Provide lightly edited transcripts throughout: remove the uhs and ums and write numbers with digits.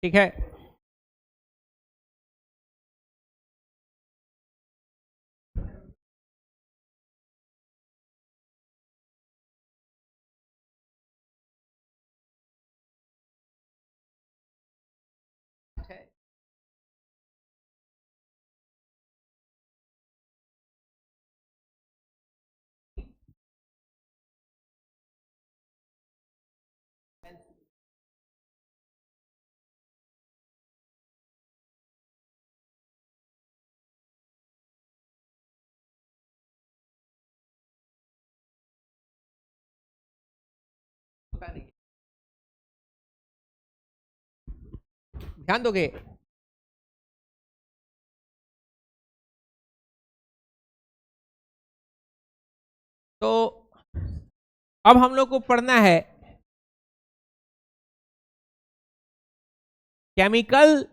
ठीक है। ध्यान दोगे? तो अब हम लोग को पढ़ना है chemical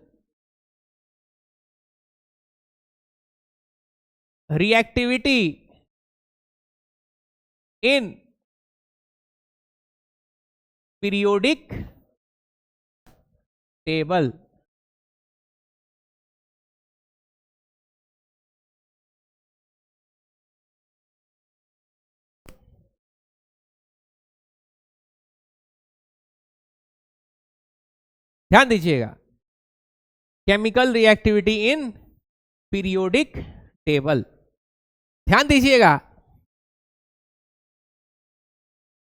reactivity in periodic table. ध्यान दीजिएगा, chemical reactivity in periodic table. ध्यान दीजिएगा,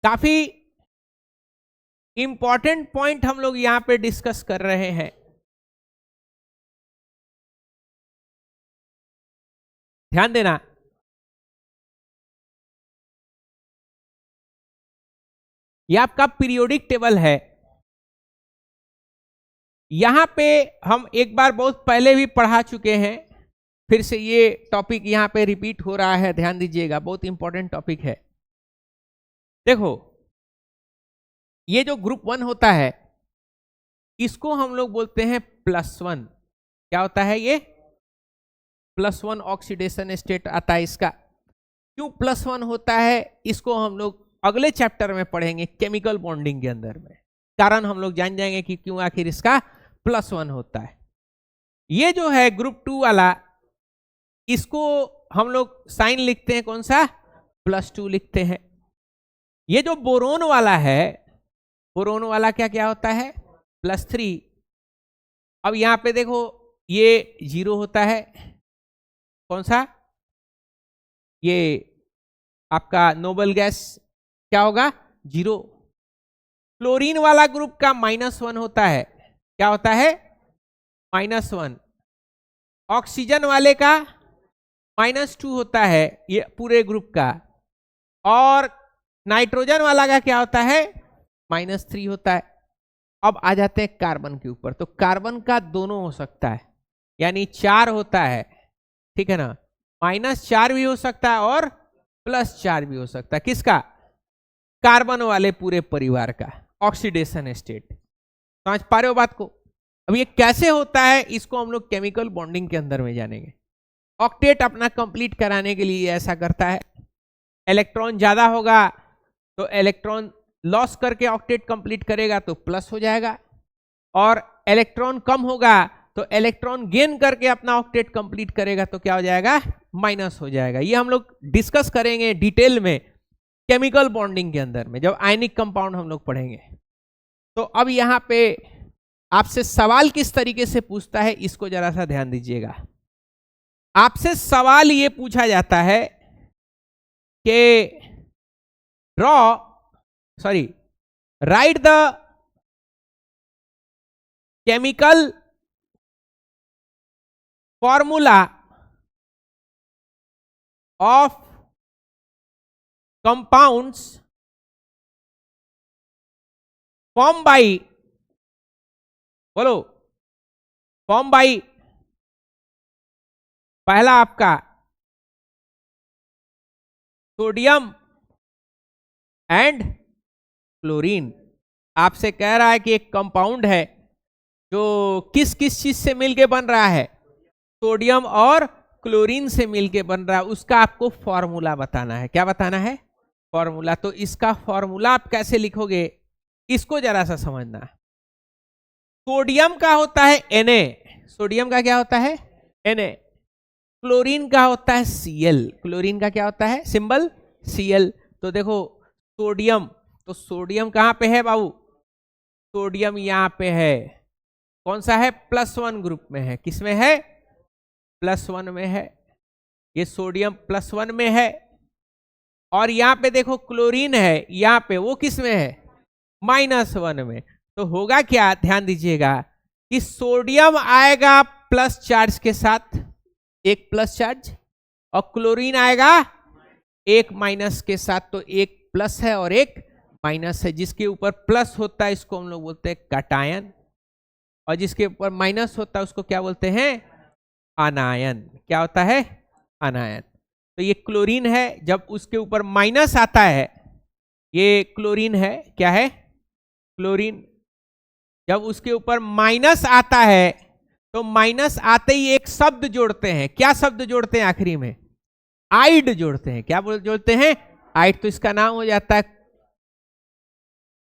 काफी इंपॉर्टेंट पॉइंट हम लोग यहां पे डिस्कस कर रहे हैं। ध्यान देना, यह आपका पीरियोडिक टेबल है। यहां पे हम एक बार बहुत पहले भी पढ़ा चुके हैं, फिर से ये टॉपिक यहां पे रिपीट हो रहा है। ध्यान दीजिएगा, बहुत इंपॉर्टेंट टॉपिक है। देखो, ये जो ग्रुप 1 होता है इसको हम लोग बोलते हैं +1। क्या होता है ये? +1 ऑक्सीडेशन स्टेट आता है इसका। क्यों +1 होता है इसको हम लोग अगले चैप्टर में पढ़ेंगे, केमिकल बॉन्डिंग के अंदर में। कारण हम लोग जान जाएंगे कि क्यों आखिर इसका +1 होता है। ये जो है ग्रुप 2 वाला, इसको हम लोग साइन लिखते हैं कौन सा? +2 लिखते हैं। ये जो बोरोन वाला है, बोरोन वाला क्या क्या होता है? +3। अब यहां पे देखो, ये 0 होता है। कौन सा? ये आपका नोबल गैस क्या होगा? 0। क्लोरीन वाला ग्रुप का -1 होता है। क्या होता है? -1। ऑक्सीजन वाले का -2 होता है, ये पूरे ग्रुप का। और नाइट्रोजन वाला का क्या होता है? -3 होता है। अब आ जाते हैं कार्बन के ऊपर। तो कार्बन का दोनों हो सकता है, यानी 4 होता है, ठीक है ना? -4 भी हो सकता है और +4 भी हो सकता है। किसका? कार्बन वाले पूरे परिवार का ऑक्सीडेशन स्टेट। समझ पा रहे हो बात को? अब ये कैसे होता है इसको हम लोग केमिकल बॉन्डिंग के अंदर में जानेंगे। ऑक्टेट अपना कंप्लीट कराने के लिए ऐसा करता है। इलेक्ट्रॉन ज्यादा होगा तो इलेक्ट्रॉन लॉस करके ऑक्टेट कंप्लीट करेगा तो प्लस हो जाएगा, और इलेक्ट्रॉन कम होगा तो इलेक्ट्रॉन गेन करके अपना ऑक्टेट कंप्लीट करेगा तो क्या हो जाएगा? माइनस हो जाएगा। ये हम लोग डिस्कस करेंगे डिटेल में केमिकल बॉन्डिंग के अंदर में, जब आयनिक कंपाउंड हम लोग पढ़ेंगे। तो अब यहां पे आपसे सवाल किस तरीके से पूछता है इसको जरा सा ध्यान दीजिएगा। आपसे सवाल ये पूछा जाता है कि right the chemical formula of compounds form by, बोलो, फॉर्म बाई, पहला आपका सोडियम एंड क्लोरीन। आपसे कह रहा है कि एक कंपाउंड है जो किस किस चीज से मिलके बन रहा है? सोडियम और क्लोरीन से मिलके बन रहा है। उसका आपको फॉर्मूला बताना है। क्या बताना है? फॉर्मूला। तो इसका फॉर्मूला आप कैसे लिखोगे इसको जरा सा समझना। सोडियम का होता है Na, सोडियम का क्या होता है Na, क्लोरीन का होता है Cl, क्लोरीन का क्या होता है सिंबल Cl। तो देखो सोडियम, तो सोडियम कहां पे है बाबू, सोडियम यहां पे है, कौन सा है +1 ग्रुप में है, किसमें है +1 में है, ये सोडियम +1 में है। और यहां पे देखो क्लोरीन है, यहां पे वो किस में है -1 में। तो होगा क्या, ध्यान दीजिएगा कि सोडियम आएगा प्लस चार्ज के साथ, एक प्लस चार्ज, और क्लोरीन आएगा एक माइनस के साथ। तो एक प्लस है और एक माइनस है, जिसके ऊपर प्लस होता है इसको हम लोग बोलते हैं कैटायन, और जिसके ऊपर माइनस होता है उसको क्या बोलते हैं आनायन। क्या होता है आनायन। तो ये क्लोरीन है, जब उसके ऊपर माइनस आता है, ये क्लोरीन है, क्या है क्लोरीन, जब उसके ऊपर माइनस आता है तो माइनस आते ही एक शब्द जोड़ते हैं, क्या शब्द जोड़ते हैं आखिरी में, आइड जोड़ते हैं। क्या जोड़ते हैं आइड, तो इसका नाम हो जाता है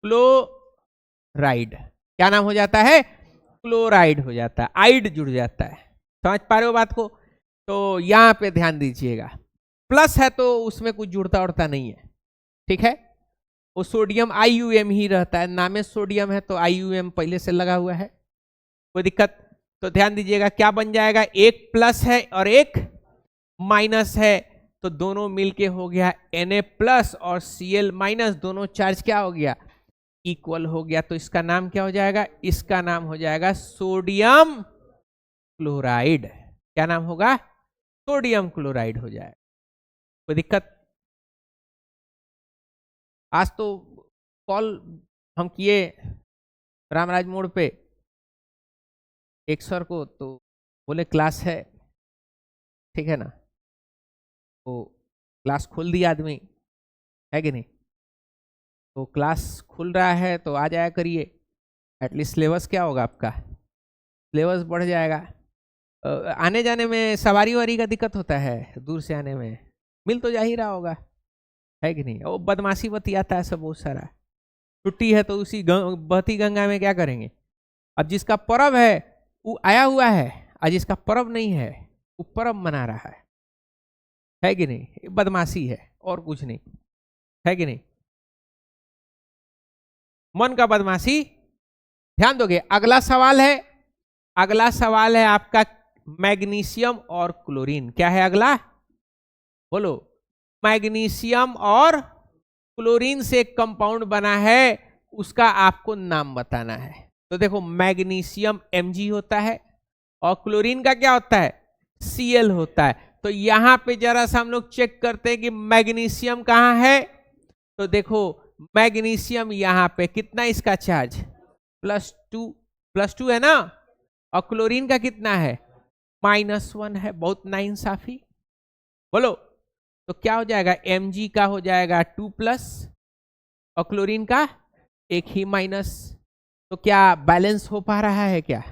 क्लोराइड। क्या नाम हो जाता है क्लोराइड हो जाता है, आइड जुड़ जाता है। समझ पा रहे हो बात को। तो यहां पे ध्यान दीजिएगा, प्लस है तो उसमें कुछ जुड़ता उड़ता नहीं है, ठीक है। वो सोडियम IUM ही रहता है, नाम में सोडियम है तो IUM पहले से लगा हुआ है, कोई दिक्कत। तो ध्यान दीजिएगा क्या बन जाएगा, एक प्लस है और एक माइनस है, तो दोनों मिलके हो गया Na+ और Cl-, दोनों चार्ज क्या हो गया इक्वल हो गया। तो इसका नाम क्या हो जाएगा, इसका नाम हो जाएगा सोडियम क्लोराइड। क्या नाम होगा सोडियम क्लोराइड हो जाएगा, कोई दिक्कत। आज तो कॉल हम किए रामराज मोड़ पे एक सर को, तो बोले क्लास है, ठीक है ना, तो क्लास खोल दिया आदमी, है कि नहीं। तो क्लास खुल रहा है तो आ जाया करिए, एटलीस्ट सिलेबस क्या होगा आपका, सिलेबस बढ़ जाएगा। आने जाने में सवारी वारी का दिक्कत होता है, दूर से आने में मिल तो जा ही रहा होगा, है कि नहीं। वो बदमाशी बतियाता है सब बहुत सारा, छुट्टी है तो उसी बहती गंगा में क्या करेंगे। अब जिसका पर्व है वो आया हुआ है, और जिसका पर्व नहीं है वो पर्व मना रहा है कि नहीं। बदमाशी है और कुछ नहीं, है कि नहीं, मन का बदमाशी। ध्यान दोगे। अगला सवाल है, अगला सवाल है आपका मैग्नीशियम और क्लोरीन। क्या है अगला बोलो, मैग्नीशियम और क्लोरीन से एक कंपाउंड बना है, उसका आपको नाम बताना है। तो देखो मैग्नीशियम Mg होता है और क्लोरीन का क्या होता है Cl होता है। तो यहां पे जरा सा हम लोग चेक करते हैं कि मैग्नीशियम कहां है। तो देखो मैग्नीशियम यहां पे कितना इसका चार्ज +2 है ना, और क्लोरीन का कितना है -1 है। बहुत नाइंसाफी बोलो। तो क्या हो जाएगा Mg का हो जाएगा 2+ और क्लोरीन का 1 ही माइनस। तो क्या बैलेंस हो पा रहा है, क्या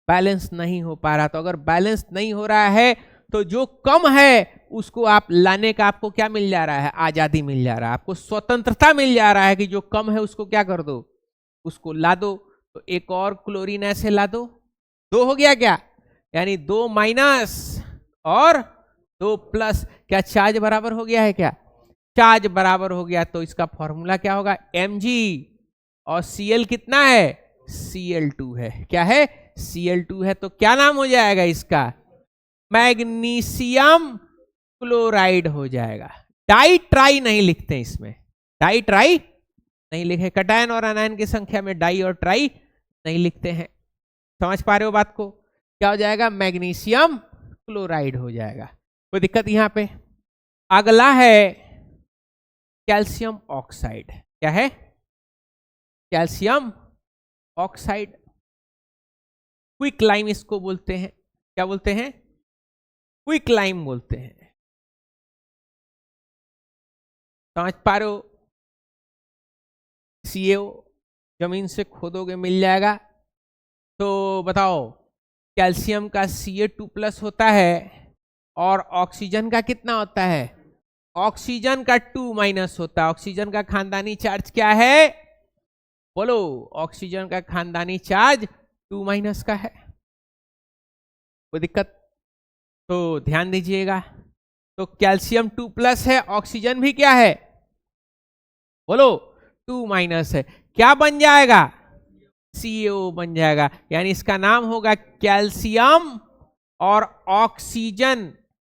बैलेंस नहीं हो पा रहा। तो अगर बैलेंस नहीं हो रहा है तो जो कम है उसको आप लाने का आपको क्या मिल जा रहा है, आजादी मिल जा रहा है, आपको स्वतंत्रता मिल जा रहा है कि जो कम है उसको क्या कर दो, उसको ला दो। तो एक और क्लोरीन ऐसे ला दो, 2 हो गया क्या, यानी 2 माइनस और 2+। क्या चार्ज बराबर हो गया है, क्या चार्ज बराबर हो गया। तो इसका फॉर्मूला क्या होगा Mg और Cl कितना है Cl2 है। क्या है Cl2 है। तो क्या नाम हो जाएगा इसका मैग्नीशियम क्लोराइड हो जाएगा। डाई ट्राई नहीं लिखते इसमें, डाई ट्राई नहीं लिखे, कैटायन और आनायन की संख्या में डाई और ट्राई नहीं लिखते हैं। समझ पा रहे हो बात को। क्या हो जाएगा मैग्नीशियम क्लोराइड हो जाएगा, कोई दिक्कत यहां पे। अगला है कैल्शियम ऑक्साइड। क्या है कैल्शियम ऑक्साइड, क्विक लाइम इसको बोलते हैं। क्या बोलते हैं क्विक लाइम बोलते हैं। समझ पा रहे हो। CaO जमीन से खोदोगे मिल जाएगा। तो बताओ कैल्शियम का Ca2+ होता है और ऑक्सीजन का कितना होता है, ऑक्सीजन का 2- होता है। ऑक्सीजन का खानदानी चार्ज क्या है बोलो, ऑक्सीजन का खानदानी चार्ज 2 - 2 माइनस का है, कोई दिक्कत? तो ध्यान दीजिएगा, तो कैल्शियम 2 प्लस है, ऑक्सीजन भी क्या है, बोलो 2 माइनस है, क्या बन जाएगा, CO बन जाएगा। यानी इसका नाम होगा कैल्शियम और ऑक्सीजन।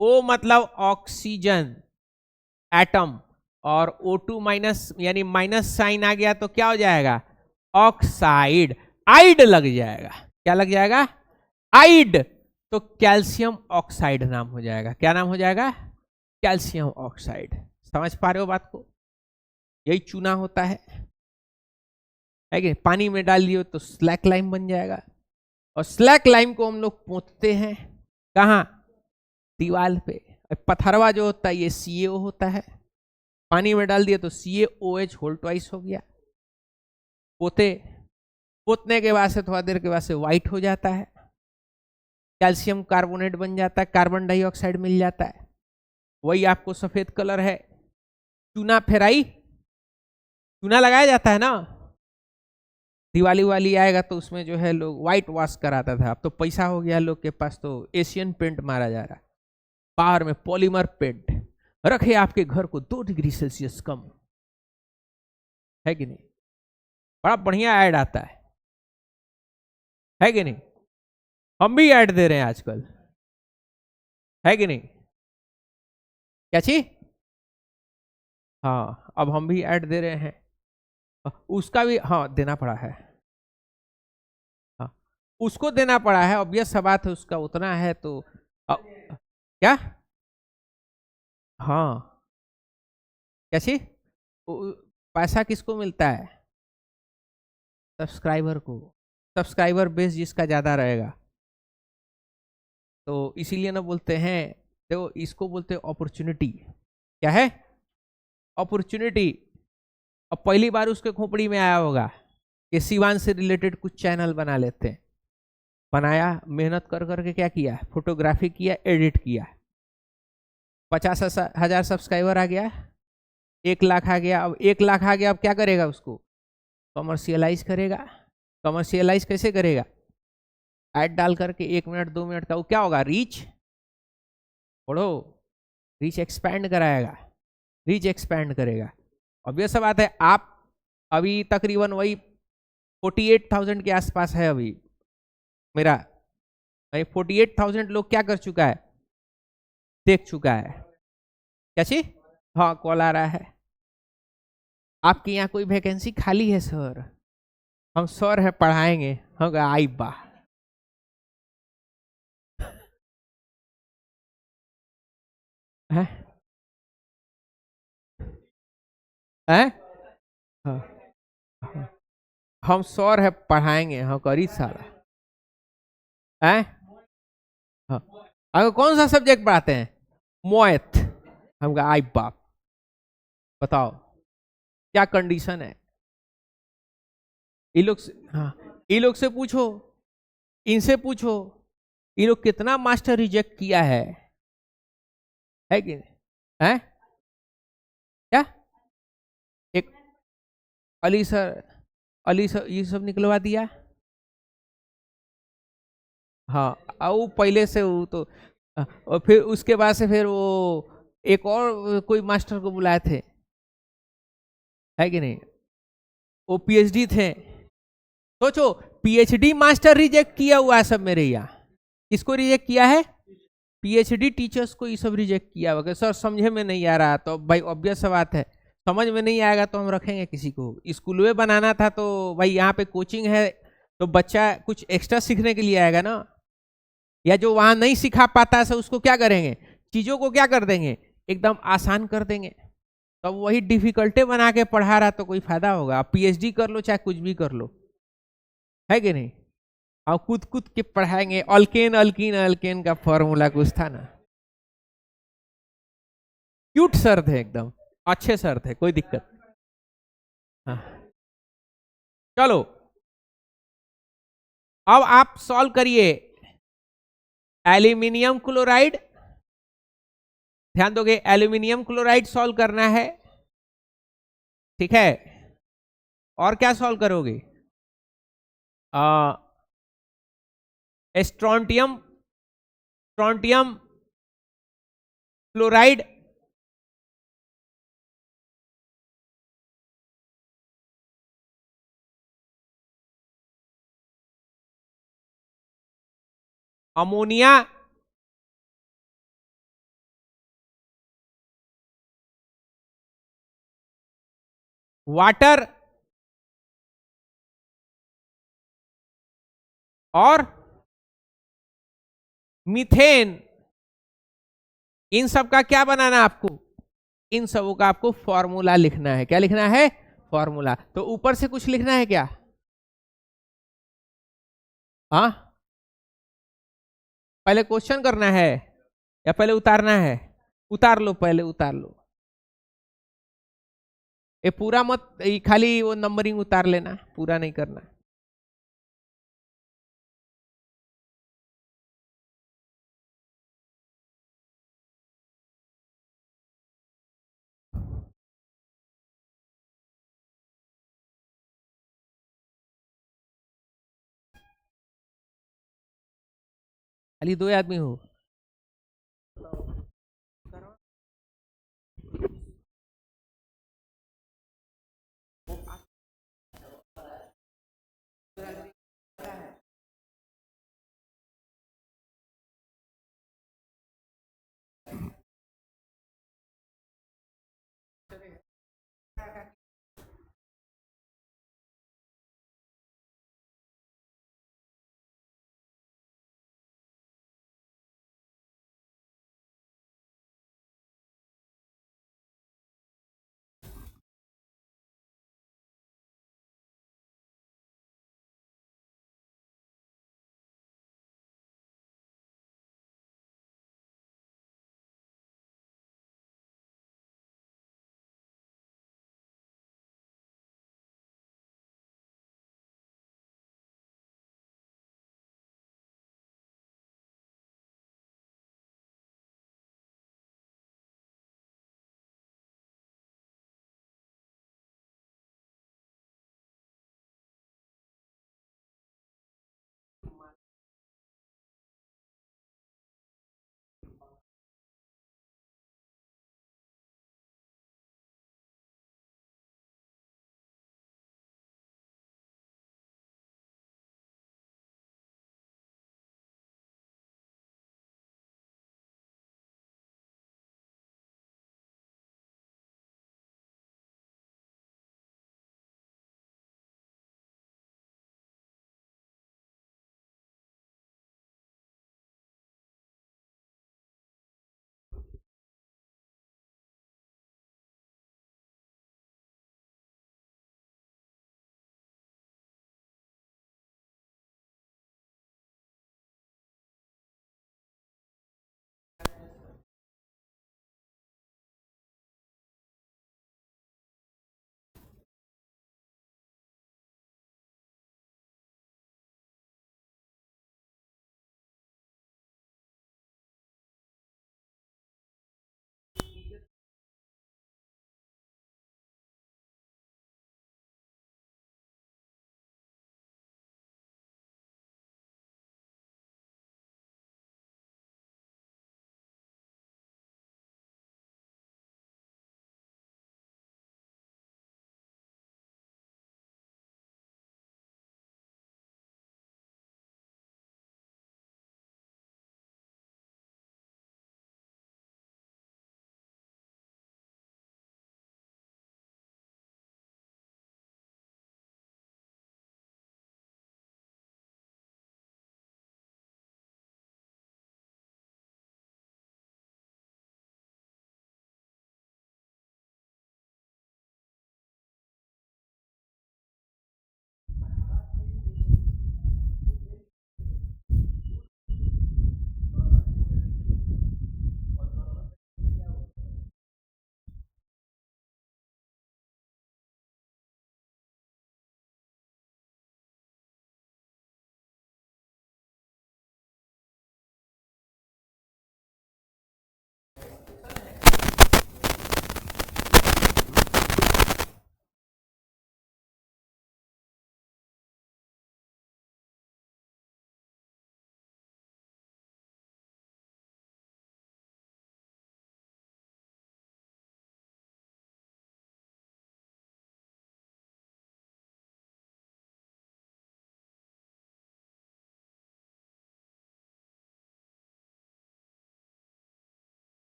O मतलब ऑक्सीजन एटम, और O2 माइनस यानी माइनस साइन आ गया तो क्या हो जाएगा, ऑक्साइड, आइड लग जाएगा। क्या लग जाएगा, आइड। तो कैल्शियम ऑक्साइड नाम हो जाएगा। क्या नाम हो जाएगा, कैल्शियम ऑक्साइड। समझ पा रहे हो बात को? यही चूना होता है कि पानी में डाल दियो तो स्लैक लाइम बन जाएगा, और स्लैक लाइम को हम लोग पोंछते हैं कहाँ, दीवार पे। पथरवा जो होता है ये CaO होता है, पानी में डाल दिया तो CaOH होल ट्वाइस हो गया। पोतने के बाद से थोड़ा देर के बाद से व्हाइट हो जाता है, कैल्शियम कार्बोनेट बन जाता है, कार्बन डाइऑक्साइड मिल जाता है, वही आपको सफेद कलर है। चूना फेराई, चूना लगाया जाता है ना, दिवाली वाली आएगा तो उसमें जो है लोग व्हाइट वॉश कराता था। अब तो पैसा हो गया लोग के पास, तो एशियन पेंट मारा जा रहा है, बाहर में पॉलीमर पेंट रखे आपके घर को 2 डिग्री सेल्सियस कम, है कि नहीं? बड़ा बढ़िया ऐड आता है कि नहीं? हम भी ऐड दे रहे हैं आजकल, है कि नहीं? क्या चीज? हाँ, अब हम भी ऐड दे रहे हैं, उसका भी हाँ देना पड़ा है, हाँ उसको देना पड़ा है, ऑब्वियस सा बात है, उसका उतना है तो क्या, हाँ क्या चीज? पैसा किसको मिलता है, सब्सक्राइबर को, सब्सक्राइबर बेस जिसका ज्यादा रहेगा। तो इसीलिए ना बोलते हैं, देखो इसको बोलते हैं अपॉर्चुनिटी। क्या है, अपॉर्चुनिटी। अब पहली बार उसके खोपड़ी में आया होगा कि सिवान से रिलेटेड कुछ चैनल बना लेते हैं, बनाया, मेहनत कर करके क्या किया, फोटोग्राफी किया, एडिट किया, 50,000 सब्सक्राइबर आ गया, 1 लाख आ गया। अब 1 लाख आ गया, अब क्या करेगा, उसको कमर्शियलाइज करेगा। कमर्शियलाइज कैसे करेगा, ऐड डाल करके 1 मिनट 2 मिनट का, वो क्या होगा, रीच बढ़ो, रीच एक्सपैंड कराएगा, रीच एक्सपैंड करेगा। अब ये सब बात है, आप अभी तकरीबन वही 48,000 के आसपास है अभी मेरा, 48,000 लोग क्या कर चुका है, देख चुका है। क्या चीज? हाँ कॉल आ रहा है, आपके यहाँ कोई वैकेंसी खाली है सर? हम सर है पढ़ाएंगे, हम आई बा है, है? हाँ, हाँ। हम सर है पढ़ाएंगे, हम करी सारा है। हाँ, अगर कौन सा सब्जेक्ट पढ़ाते हैं, मैथ, हम आई बाप, बताओ क्या कंडीशन है। ये लोग से, हाँ ये लोग से पूछो, इनसे पूछो, ये लोग कितना मास्टर रिजेक्ट किया है कि नहीं? है क्या, एक अली सर ये सब निकलवा दिया। हाँ, वो पहले से वो तो, और फिर उसके बाद से फिर वो एक और कोई मास्टर को बुलाए थे, है कि नहीं? वो PhD थे, सोचो PhD मास्टर रिजेक्ट किया हुआ है सब मेरे यहाँ। किसको रिजेक्ट किया है, PhD टीचर्स को ये सब रिजेक्ट किया हुआ। सर समझे में नहीं आ रहा, तो भाई ऑब्वियस बात है, समझ में नहीं आएगा तो हम रखेंगे किसी को। स्कूल में बनाना था तो भाई यहाँ पे कोचिंग है, तो बच्चा कुछ एक्स्ट्रा सीखने के लिए आएगा ना, या जो वहां नहीं सिखा पाता है उसको क्या करेंगे, चीजों को क्या कर देंगे, एकदम आसान कर देंगे। तो अब वही डिफिकल्टी बना के पढ़ा रहा तो कोई फायदा होगा? आप PhD कर लो चाहे कुछ भी कर लो, है कि नहीं? और कूद कूद के पढ़ाएंगे, अल्केन अल्कीन अल्केन का फॉर्मूला कुछ था ना। क्यूट सर थे, एकदम अच्छे सर थे, कोई दिक्कत। हाँ चलो, अब आप सॉल्व करिए एल्यूमिनियम क्लोराइड। ध्यान दोगे, एल्यूमिनियम क्लोराइड सॉल्व करना है, ठीक है? और क्या सॉल्व करोगे, strontium, strontium fluoride, ammonia, water और मीथेन। इन सब का क्या बनाना है आपको? इन सबों का आपको फॉर्मूला लिखना है। क्या लिखना है? फॉर्मूला। तो ऊपर से कुछ लिखना है क्या? हाँ, पहले क्वेश्चन करना है या पहले उतारना है? उतार लो, पहले उतार लो। ये पूरा मत, ये खाली वो नंबरिंग उतार लेना, पूरा नहीं करना। खाली दो आदमी हो।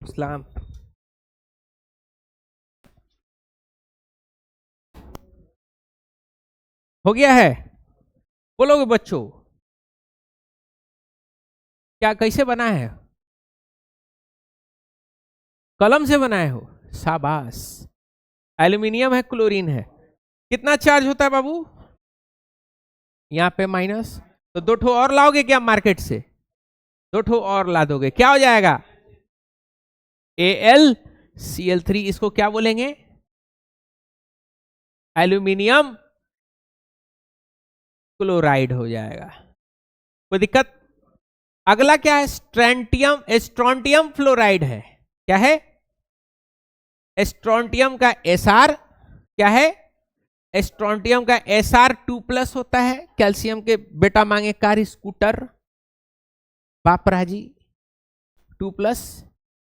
इस्लाम। हो गया है? बोलोगे बच्चों क्या कैसे बना है? कलम से बनाए हो? शाबाश। एल्यूमिनियम है, क्लोरीन है। कितना चार्ज होता है बाबू? यहां पे माइनस, तो दो ठो और लाओगे क्या मार्केट से? दो ठो और ला दोगे, क्या हो जाएगा? AlCl3। इसको क्या बोलेंगे? एल्यूमिनियम क्लोराइड हो जाएगा। कोई दिक्कत? अगला क्या है? स्ट्रोंटियम फ्लोराइड है। क्या है? स्ट्रोंटियम का Sr क्या है? स्ट्रोंटियम का Sr2+ होता है। कैल्शियम के बेटा मांगे कार स्कूटर, बापरा जी 2+।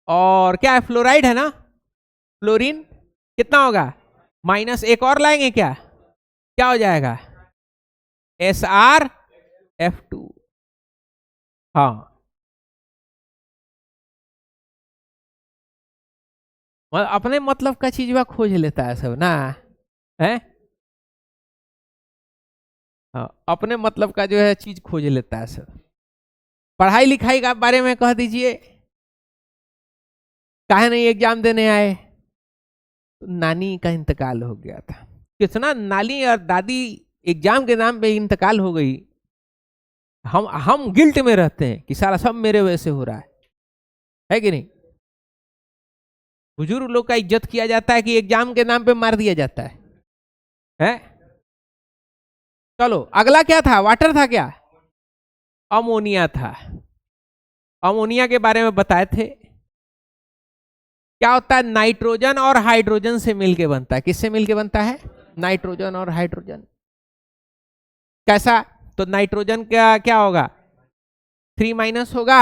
और क्या है? फ्लोराइड है ना, फ्लोरीन। कितना होगा? माइनस। एक और लाएंगे क्या? क्या हो जाएगा? SrF2। हाँ, अपने मतलब का चीज वह खोज लेता है सब ना है। हाँ, अपने मतलब का जो है चीज खोज लेता है सब। पढ़ाई लिखाई का बारे में कह दीजिए। काहे नहीं एग्जाम देने आए? तो नानी का इंतकाल हो गया था। कितना नानी और दादी एग्जाम के नाम पे इंतकाल हो गई। हम गिल्ट में रहते हैं कि सारा सब मेरे वजह से हो रहा है कि नहीं? बुजुर्ग लोग का इज्जत किया जाता है कि एग्जाम के नाम पे मार दिया जाता है? चलो अगला क्या था? वाटर था क्या? अमोनिया था। अमोनिया के बारे में बताए थे। क्या होता है? नाइट्रोजन और हाइड्रोजन से मिलके बनता है। किससे मिलके बनता है? नाइट्रोजन और हाइड्रोजन। कैसा? तो नाइट्रोजन का क्या होगा? 3- होगा।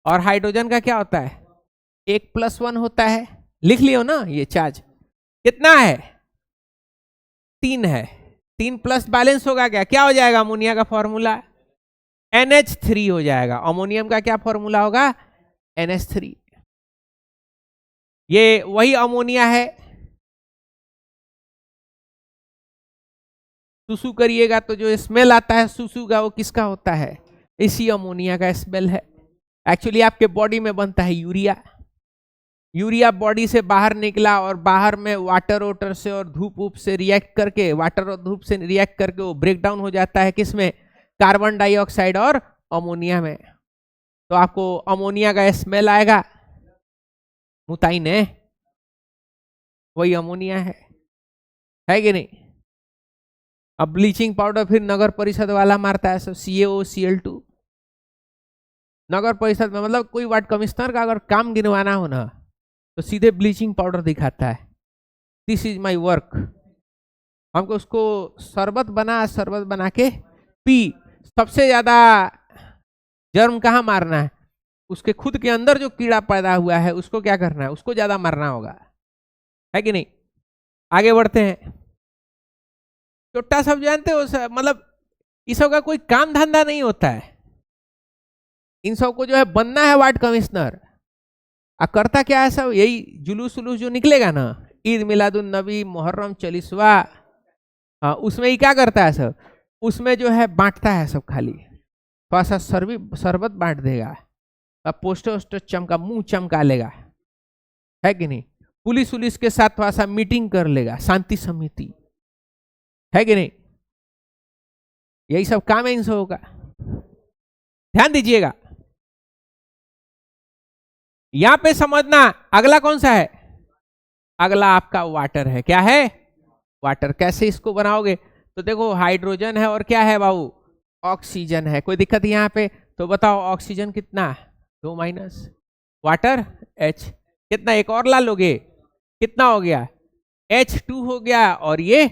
और हाइड्रोजन का क्या होता है? 1+1 होता है। लिख लियो ना ये चार्ज। कितना है? 3 है। 3+ बैलेंस होगा क्या? क्या हो जाएगा अमोनिया का फॉर्मूला? NH3 हो जाएगा। अमोनियम का क्या फॉर्मूला होगा? NH3। ये वही अमोनिया है। सुसु करिएगा तो जो स्मेल आता है सुसु का, वो किसका होता है? इसी अमोनिया का स्मेल है। एक्चुअली आपके बॉडी में बनता है यूरिया। यूरिया बॉडी से बाहर निकला और बाहर में वाटर से और धूप ऊप से रिएक्ट करके, वाटर और धूप से रिएक्ट करके वो ब्रेक डाउन हो जाता है किसमें? कार्बन डाइऑक्साइड और अमोनिया में। तो आपको अमोनिया का स्मेल आएगा। मुताइन है, वही अमोनिया है कि नहीं? अब ब्लीचिंग पाउडर फिर नगर परिषद वाला मारता है सब, CaOCl2। नगर परिषद में मतलब कोई वार्ड कमिश्नर का अगर काम गिनवाना हो ना तो सीधे ब्लीचिंग पाउडर दिखाता है, दिस इज माई वर्क। हमको उसको शरबत बना के पी। सबसे ज्यादा जर्म कहाँ मारना है? उसके खुद के अंदर जो कीड़ा पैदा हुआ है उसको क्या करना है? उसको ज्यादा मारना होगा, है कि नहीं? आगे बढ़ते हैं। छोटा सब जानते हो मतलब इस सब का कोई काम धंधा नहीं होता है। इन सबको जो है बनना है वार्ड कमिश्नर। करता क्या है सब? यही जुलूस उलूस जो निकलेगा ना, ईद मिलादुन नबी, मुहर्रम 40वां, हाँ उसमें ही क्या करता है सब? उसमें जो है बांटता है सब। खाली थोड़ा सा शरबत बांट देगा, अब पोस्टर वोस्टर चमका, मुंह चमका लेगा, है कि नहीं? पुलिस के साथ थोड़ा सा मीटिंग कर लेगा, शांति समिति, है कि नहीं? यही सब काम है इन सबों का। ध्यान दीजिएगा, यहां पे समझना। अगला कौन सा है? अगला आपका वाटर है। क्या है? वाटर। कैसे इसको बनाओगे? तो देखो हाइड्रोजन है और क्या है बाबू? ऑक्सीजन है। कोई दिक्कत यहां पे? तो बताओ ऑक्सीजन कितना? 2-। वाटर H कितना? एक और ला लोगे, कितना हो गया? H2 हो गया और ये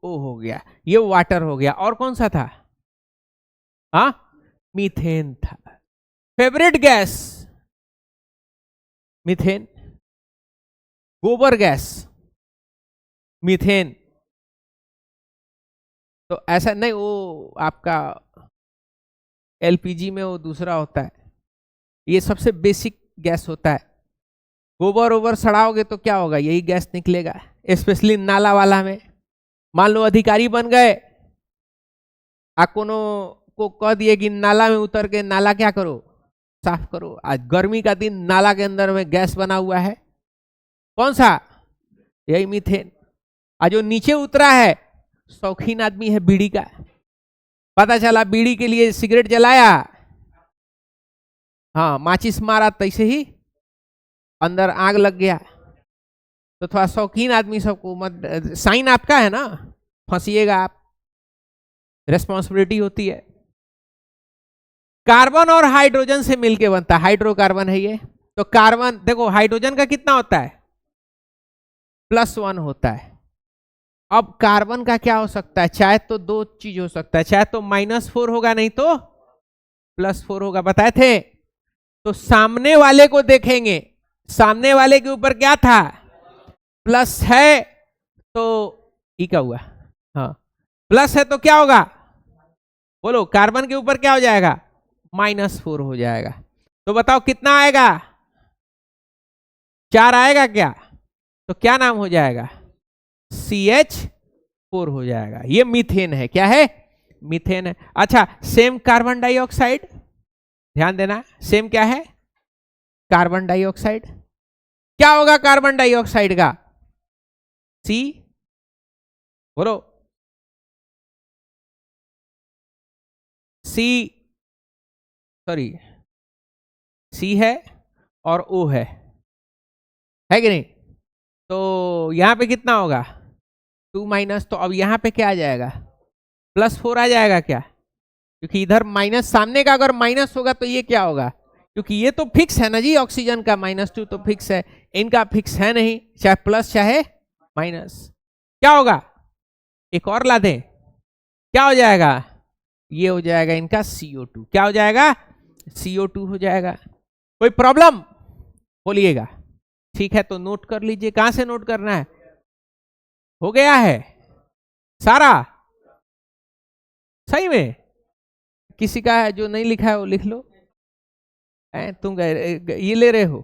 O हो गया। ये वाटर हो गया। और कौन सा था? हाँ, मीथेन था। Favourite gas methane. गोबर गैस मीथेन। तो ऐसा नहीं, वो आपका LPG में वो दूसरा होता है, ये सबसे बेसिक गैस होता है। गोबर ओबर सड़ाओगे तो क्या होगा, यही गैस निकलेगा, स्पेशली नाला वाला में। मान लो अधिकारी बन गए, कोनो को कह दिए कि नाला में उतर के नाला क्या करो, साफ करो। आज गर्मी का दिन, नाला के अंदर में गैस बना हुआ है, कौन सा, यही मीथेन। आज जो नीचे उतरा है शौकीन आदमी है बीड़ी का, पता चला बीड़ी के लिए सिगरेट जलाया, हाँ माचिस मारा, तैसे ही अंदर आग लग गया। तो थोड़ा शौकीन आदमी सबको मत, साइन आपका है ना, फंसिएगा आप, रेस्पॉन्सिबिलिटी होती है। कार्बन और हाइड्रोजन से मिलके बनता है, हाइड्रोकार्बन है ये। तो कार्बन देखो, हाइड्रोजन का कितना होता है, +1 होता है। अब कार्बन का क्या हो सकता है, चाहे तो दो चीज हो सकता है, चाहे तो -4 होगा, नहीं तो +4 होगा, बताए थे। तो सामने वाले को देखेंगे, सामने वाले के ऊपर क्या था, प्लस है, तो ई का हुआ, हाँ प्लस है तो क्या होगा, बोलो, कार्बन के ऊपर क्या हो जाएगा, -4 हो जाएगा। तो बताओ कितना आएगा, 4 आएगा क्या, तो क्या नाम हो जाएगा, CH4 हो जाएगा। ये मीथेन है, क्या है, मीथेन है। अच्छा, सेम कार्बन डाइऑक्साइड, ध्यान देना, सेम क्या है, कार्बन डाइऑक्साइड। क्या होगा कार्बन डाइऑक्साइड का, C, बोलो, C, सॉरी C है और O है कि नहीं। तो यहां पे कितना होगा, 2 तो अब यहां पे क्या आ जाएगा, +4 आ जाएगा क्या, क्योंकि इधर माइनस, सामने का अगर माइनस होगा तो ये क्या होगा, क्योंकि ये तो फिक्स है ना जी, ऑक्सीजन का -2 तो फिक्स है, इनका फिक्स है नहीं, चाहे प्लस चाहे माइनस। क्या होगा, एक और ला दें, क्या हो जाएगा, ये हो जाएगा इनका CO2, क्या हो जाएगा, CO2 हो जाएगा। कोई प्रॉब्लम बोलिएगा, ठीक है तो नोट कर लीजिए। कहां से नोट करना है, हो गया है सारा, सही में, किसी का है जो नहीं लिखा है वो लिख लो, तुम ये ले रहे हो।